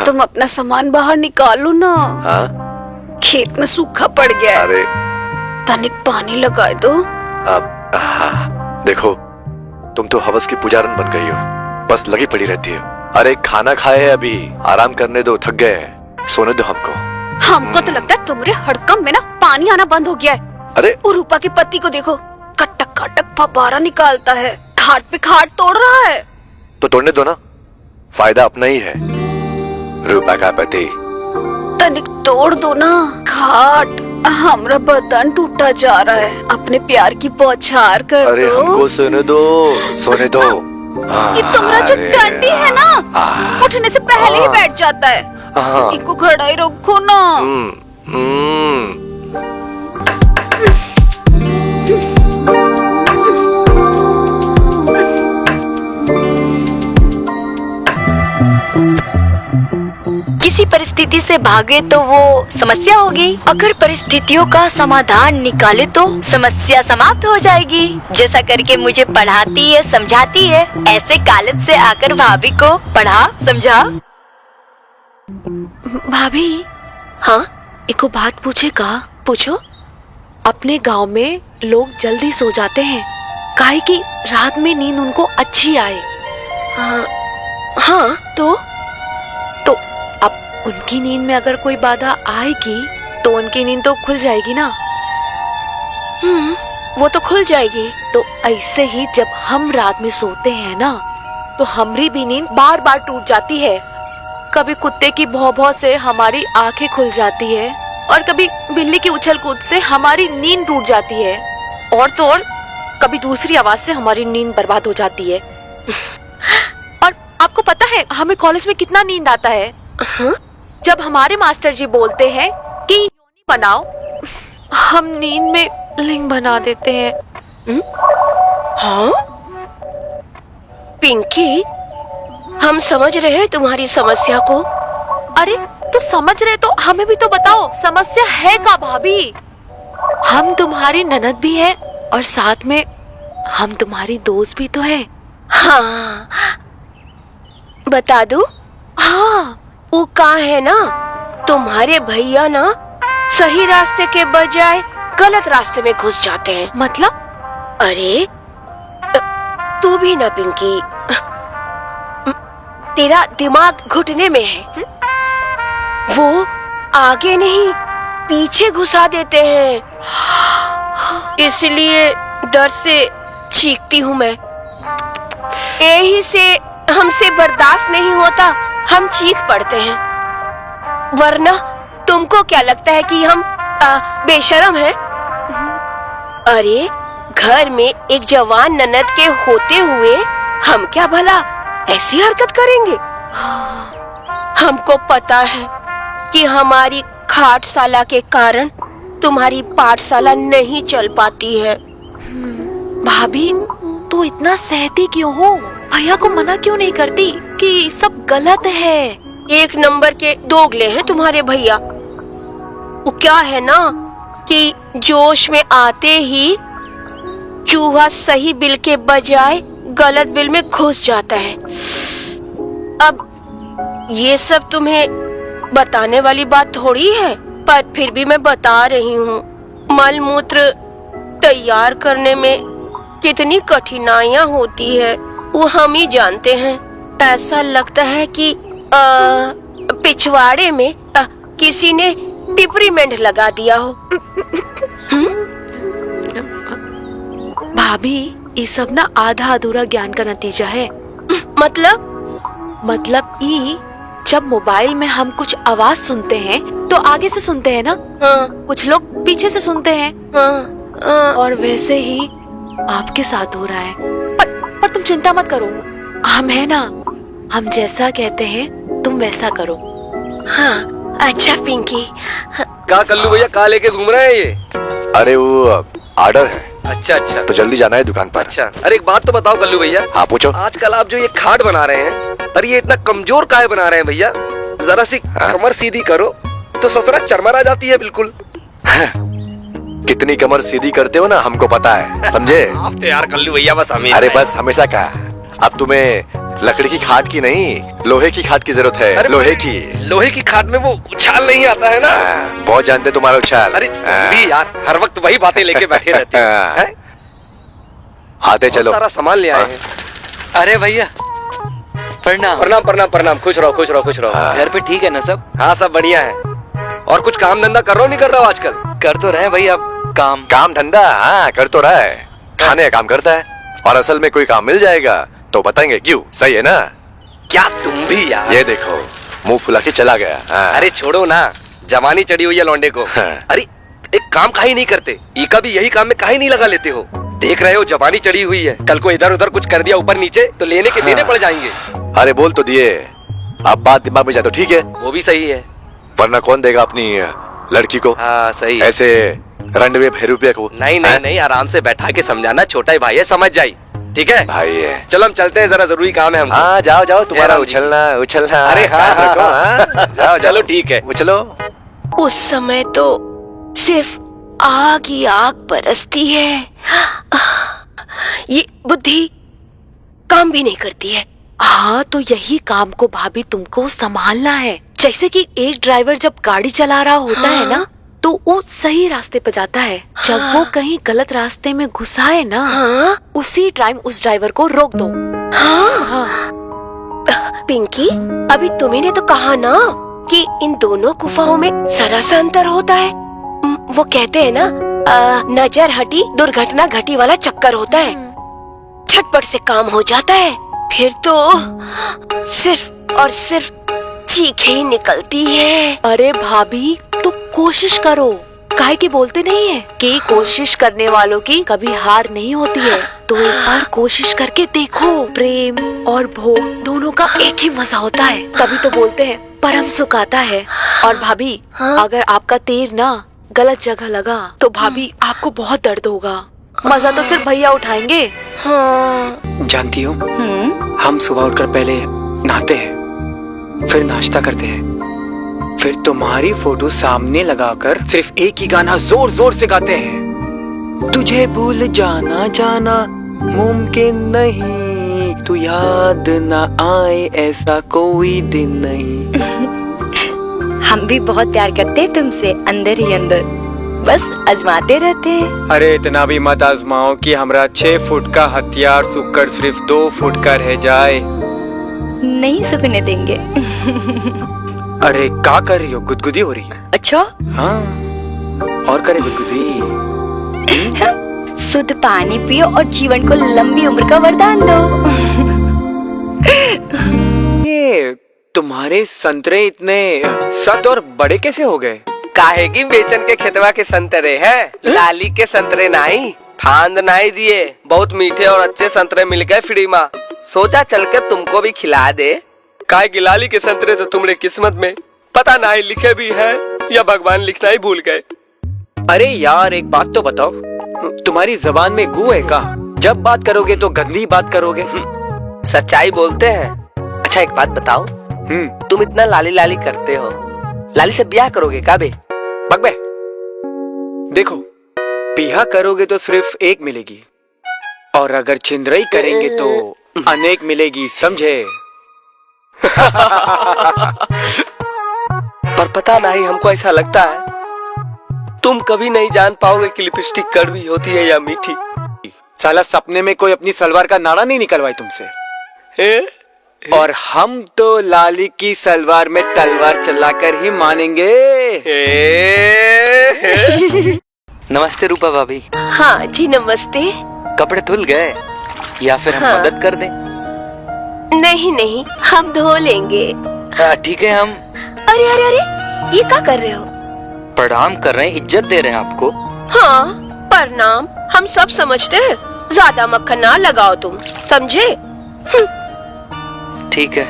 तुम अपना सामान बाहर निकालो ना। हाँ? खेत में सूखा पड़ गया है। अरे तनिक पानी लगा दो। हाँ, देखो तुम तो हवस की पुजारन बन गई हो, बस लगी पड़ी रहती हो। अरे खाना खाए है अभी, आराम करने दो, थक गए, सोने दो हमको। हमको तो लगता है तुम्हारे हड़कंप में ना पानी आना बंद हो गया है। अरे रूपा की पति को देखो, कटक कटक फव्वारा निकालता है, खाट पे खाट तोड़ रहा है। तो तोड़ने दो ना, फायदा अपना ही है। रूपा का पति तनिक तोड़ दो ना खाट। हमारा बदन टूटा जा रहा है, अपने प्यार की बौछार कर अरे दो। हमको सोने दो, सोने दो। ये तुम्हारा जो डंडी है ना, उठने से पहले ही बैठ जाता है। इसको खड़ा ही रखो ना। किसी परिस्थिति से भागे तो वो समस्या होगी, अगर परिस्थितियों का समाधान निकाले तो समस्या समाप्त हो जाएगी। जैसा करके मुझे पढ़ाती है, समझाती है, ऐसे कॉलेज से आकर भाभी को पढ़ा समझा। भाभी, हाँ एको बात पूछेगा? पूछो। अपने गांव में लोग जल्दी सो जाते हैं, काहे कि रात में नींद उनको अच्छी आए। हाँ तो अब उनकी नींद में अगर कोई बाधा आएगी तो उनकी नींद तो खुल जाएगी ना। वो तो खुल जाएगी। तो ऐसे ही जब हम रात में सोते हैं ना, तो हमारी भी नींद बार बार टूट जाती है। कभी कुत्ते की भौं भौं से हमारी आंखें खुल जाती है, और कभी बिल्ली की उछल कूद से हमारी नींद टूट जाती है, और तो और कभी दूसरी आवाज से हमारी नींद बर्बाद हो जाती है। और आपको पता है हमें कॉलेज में कितना नींद आता है? जब हमारे मास्टर जी बोलते हैं कि योनि बनाओ, हम नींद में लिंग बना देते हैं। हाँ पिंकी, हम समझ रहे हैं तुम्हारी समस्या को। अरे तो समझ रहे तो हमें भी तो बताओ, समस्या है क्या भाभी? हम तुम्हारी ननद भी हैं और साथ में हम तुम्हारी दोस्त भी तो हैं। हाँ बता दूं? हाँ वो कहाँ है ना, तुम्हारे भैया ना सही रास्ते के बजाय गलत रास्ते में घुस जाते हैं। मतलब? अरे तू भी ना पिंकी, तेरा दिमाग घुटने में है। वो आगे नहीं पीछे घुसा देते हैं, इसलिए डर से चीखती हूँ मैं। यही से हमसे बर्दाश्त नहीं होता, हम चीख पड़ते हैं। वरना तुमको क्या लगता है कि हम बेशर्म हैं? अरे घर में एक जवान ननद के होते हुए हम क्या भला ऐसी हरकत करेंगे? हमको पता है कि हमारी खाटशाला के कारण तुम्हारी पाठशाला नहीं चल पाती है। भाभी तू इतना सहती क्यों हो? भैया को मना क्यों नहीं करती कि सब गलत है? एक नंबर के दोगले हैं तुम्हारे भैया। वो क्या है ना कि जोश में आते ही चूहा सही बिल के बजाय गलत बिल में घुस जाता है। अब ये सब तुम्हें बताने वाली बात थोड़ी है, पर फिर भी मैं बता रही हूँ। मल मूत्र तैयार करने में कितनी कठिनाइयाँ होती है वो हम ही जानते हैं। ऐसा लगता है कि पिछवाड़े में किसी ने पिपरीमेंट लगा दिया हो। भाभी ये सब ना आधा अधूरा ज्ञान का नतीजा है। मतलब ई जब मोबाइल में हम कुछ आवाज सुनते हैं तो आगे से सुनते हैं ना। हाँ। कुछ लोग पीछे से सुनते हैं। हाँ। और वैसे ही आपके साथ हो रहा है। पर तुम चिंता मत करो, हम है ना, हम जैसा कहते हैं तुम वैसा करो। हाँ अच्छा पिंकी। क्या कल्लू भैया कहाँ लेके घूम रहे हैं ये? अरे वो ऑर्डर है। अच्छा तो जल्दी जाना है दुकान पर। अच्छा, अरे एक बात तो बताओ कल्लू भैया। हाँ पूछो। आजकल आप जो ये खाट बना रहे हैं, अरे ये इतना कमजोर काहे बना रहे हैं भैया? जरा सी कमर सीधी करो तो ससुरा चरमरा जाती है बिल्कुल। कितनी कमर सीधी करते हो ना हमको पता है, समझे? आप तो यार कल्लू भैया बस हमेशा। अरे बस हमेशा का। अब तुम्हें लकड़ी की खाट की नहीं, लोहे की खाट की जरूरत है। अरे लोहे की। लोहे की खाट में वो उछाल नहीं आता है ना। बहुत जानते तुम्हारा उछाल। अरे तुम भी यार हर वक्त वही बातें लेके बैठे रहते हो, हैं? आते बहुत चलो। सारा सामान ले आए हैं। अरे भैया प्रणाम। प्रणाम प्रणाम प्रणाम, खुश रहो खुश रहो खुश रहो। घर पे ठीक है ना सब? हाँ सब बढ़िया है। और कुछ काम धंधा कर रहा हूँ नहीं कर रहा हूँ आजकल? कर तो रहे भैया काम। काम धंधा हाँ कर तो रहा है, खाने का काम करता है। और असल में कोई काम मिल जाएगा तो बताएंगे क्यों, सही है ना? क्या तुम भी यार। ये देखो मुंह फुला के चला गया। हाँ। अरे छोड़ो ना, जवानी चढ़ी हुई है लौंडे को। हाँ। अरे एक काम काहे नहीं करते, ये कभी यही काम में काहे नहीं लगा लेते हो? देख रहे हो जवानी चढ़ी हुई है, कल को इधर उधर कुछ कर दिया ऊपर नीचे तो लेने के देने पड़ जाएंगे। अरे बोल तो दिए, अब बात दिमाग में जाए तो ठीक है, वो भी सही है। वरना कौन देगा अपनी लड़की को हाँ सही है। ऐसे रंडवे भैरूपिया को? नहीं नहीं हाँ? नहीं, आराम से बैठा के समझाना, छोटा ही भाई है समझ जाई, ठीक है? भाई है। चलो हम चलते हैं, जरा जरूरी काम है हमको। हाँ जाओ जाओ, तुम्हारा जय राम जी। उछलना उछलना। अरे हाँ, हाँ, रखो, हाँ। जाओ चलो ठीक है। उछलो। उस समय तो सिर्फ आग ही आग बरसती है, ये बुद्धि काम भी नहीं करती है। हाँ तो यही काम को भाभी तुमको संभालना है। जैसे कि एक ड्राइवर जब गाड़ी चला रहा होता है ना, तो वो सही रास्ते पे जाता है। जब वो कहीं गलत रास्ते में घुसाए ना, हाँ उसी टाइम उस ड्राइवर को रोक दो। हाँ। पिंकी, अभी तुम्ही ने तो कहा ना कि इन दोनों गुफाओं में जरा सा अंतर होता है। वो कहते हैं ना, नजर हटी दुर्घटना घटी वाला चक्कर होता है। झटपट से काम हो जाता है, फिर तो सिर्फ और सिर्फ चीख ही निकलती है। अरे भाभी तो कोशिश करो, काहे की बोलते नहीं है कि कोशिश करने वालों की कभी हार नहीं होती है। तो एक बार कोशिश करके देखो। प्रेम और भोग दोनों का एक ही मजा होता है, तभी तो बोलते हैं परम सुख आता है। और भाभी अगर आपका तीर ना गलत जगह लगा तो भाभी आपको बहुत दर्द होगा। मजा तो सिर्फ भैया उठाएंगे। हाँ। जानती हो, हम सुबह उठकर पहले नहाते हैं, फिर नाश्ता करते हैं, फिर तुम्हारी फोटो सामने लगाकर सिर्फ एक ही गाना जोर जोर से गाते हैं। तुझे भूल जाना जाना मुमकिन नहीं, तू याद ना आए ऐसा कोई दिन नहीं। हम भी बहुत प्यार करते हैं तुमसे, अंदर ही अंदर, बस आजमाते रहते हैं। अरे इतना भी मत आजमाओ कि हमरा 6 फुट का हथियार सूखकर सिर्फ 2 फुट का रह जाए। नहीं सूखने देंगे। अरे क्या कर रही हो, गुदगुदी हो रही है? अच्छा, हाँ और करे गुदगुदी। शुद्ध पानी पियो और जीवन को लंबी उम्र का वरदान दो। ये तुम्हारे संतरे इतने सत और बड़े कैसे हो गए? काहे की बेचन के खेतवा के संतरे हैं, लाली के संतरे नहीं, फांद नहीं दिए। बहुत मीठे और अच्छे संतरे मिल गए फ्री में, सोचा चल के तुमको भी खिला दे। काहे की लाली के संतरे तो तुम्हारे किस्मत में पता नहीं लिखे भी है या भगवान लिखना ही भूल गए। अरे यार एक बात तो बताओ, तुम्हारी जबान में गू है का? जब बात करोगे तो गंदी बात करोगे। सच्चाई बोलते हैं। अच्छा एक बात बताओ, तुम इतना लाली लाली करते हो, लाली से ब्याह करोगे का बे? बकबे देखो, बिहा करोगे तो सिर्फ एक मिलेगी, और अगर छिंदरई करेंगे तो अनेक मिलेगी, समझे? पर पता नहीं, हमको ऐसा लगता है तुम कभी नहीं जान पाओगे कि लिपस्टिक कड़वी होती है या मीठी। साला सपने में कोई अपनी सलवार का नाड़ा नहीं निकलवाई तुमसे। और हम तो लाली की सलवार में तलवार चलाकर ही मानेंगे। नमस्ते रूपा भाभी। हाँ जी नमस्ते। कपड़े धुल गए या फिर हम हाँ। मदद कर दें? नहीं नहीं, हम धो लेंगे। ठीक है, हम अरे अरे अरे, ये क्या कर रहे हो? प्रणाम कर रहे हैं, इज्जत दे रहे हैं आपको। हाँ प्रणाम, हम सब समझते हैं, ज्यादा मक्खन ना लगाओ तुम, समझे? ठीक है।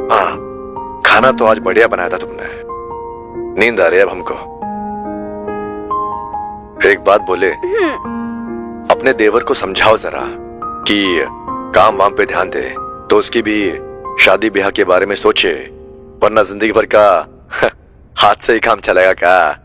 हाँ, खाना तो आज बढ़िया बनाया था तुमने। नींद आ रही है अब हमको। एक बात बोले, अपने देवर को समझाओ जरा कि काम वाम पे ध्यान दे, तो उसकी भी शादी ब्याह के बारे में सोचे, वरना जिंदगी भर का हाथ से ही काम चलेगा क्या?